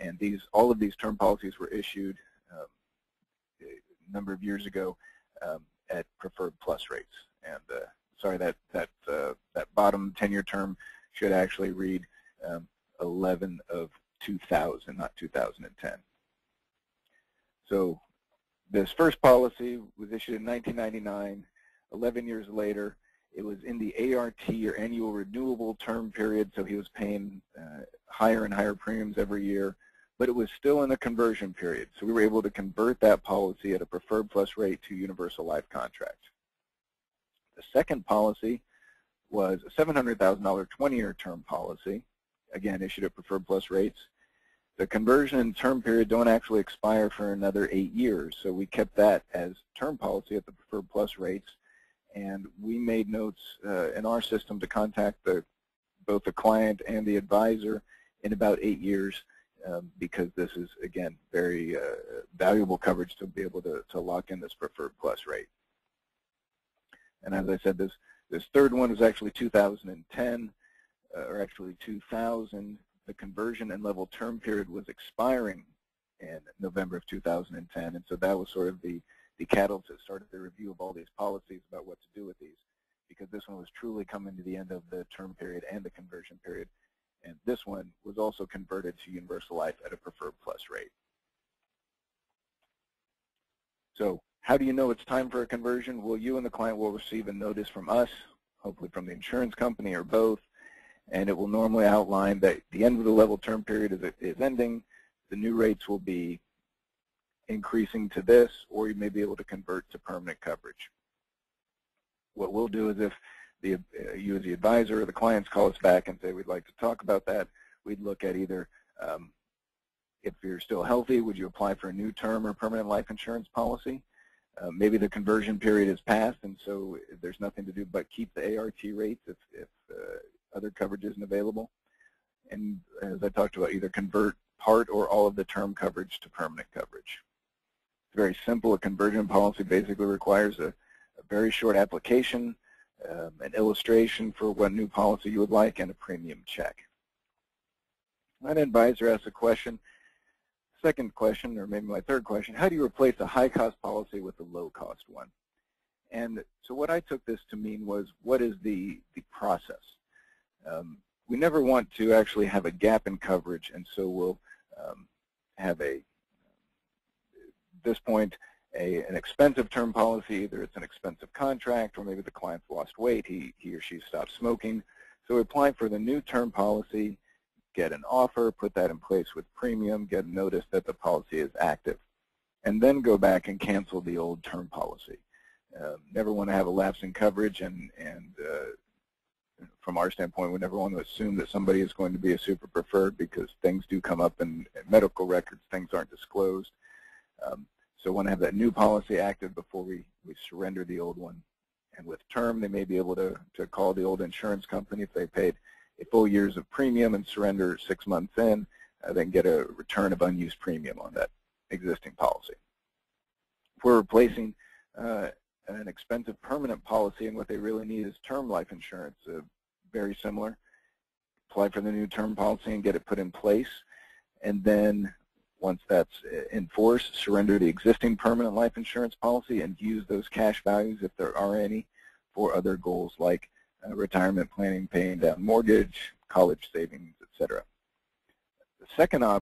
And all of these term policies were issued a number of years ago at preferred plus rates. And sorry, that bottom 10-year term should actually read 11 of 2000, not 2010. So this first policy was issued in 1999. 11 years later, it was in the ART, or annual renewable term period, so he was paying higher and higher premiums every year, but it was still in the conversion period. So we were able to convert that policy at a preferred plus rate to universal life contract. The second policy was a $700,000 20-year term policy, again issued at preferred plus rates. The conversion and term period don't actually expire for another 8 years, so we kept that as term policy at the preferred plus rates, and we made notes in our system to contact both the client and the advisor in about 8 years, because this is, again, very valuable coverage to be able to lock in this preferred plus rate. And as I said, this third one was actually 2010, or actually 2000. The conversion and level term period was expiring in November of 2010, and so that was sort of the catalyst that started the review of all these policies about what to do with these, because this one was truly coming to the end of the term period and the conversion period, and this one was also converted to universal life at a preferred plus rate. So how do you know it's time for a conversion? Well, you and the client will receive a notice from us, hopefully from the insurance company or both, and it will normally outline that the end of the level term period is ending. The new rates will be increasing to this, or you may be able to convert to permanent coverage. What we'll do is if you as the advisor or the clients call us back and say we'd like to talk about that, we'd look at either if you're still healthy, would you apply for a new term or permanent life insurance policy? Maybe the conversion period is passed, and so there's nothing to do but keep the ART rates if other coverage isn't available. And as I talked about, either convert part or all of the term coverage to permanent coverage. It's very simple. A conversion policy basically requires a very short application, an illustration for what new policy you would like, and a premium check. An advisor asks a question. Second question, or maybe my third question, how do you replace a high-cost policy with a low-cost one? And so what I took this to mean was, what is the process? We never want to actually have a gap in coverage, and so we'll have at this point an expensive term policy. Either it's an expensive contract, or maybe the client's lost weight, he or she stopped smoking. So we apply for the new term policy, get an offer, put that in place with premium, get a notice that the policy is active, and then go back and cancel the old term policy. Never want to have a lapse in coverage, and from our standpoint, we never want to assume that somebody is going to be a super preferred, because things do come up in medical records, things aren't disclosed. So we want to have that new policy active before we surrender the old one. And with term, they may be able to call the old insurance company if they paid a full years of premium and surrender 6 months in, then get a return of unused premium on that existing policy. If we're replacing an expensive permanent policy and what they really need is term life insurance, very similar. Apply for the new term policy and get it put in place, and then once that's in force, surrender the existing permanent life insurance policy and use those cash values, if there are any, for other goals like retirement planning, paying down mortgage, college savings, etc. The second option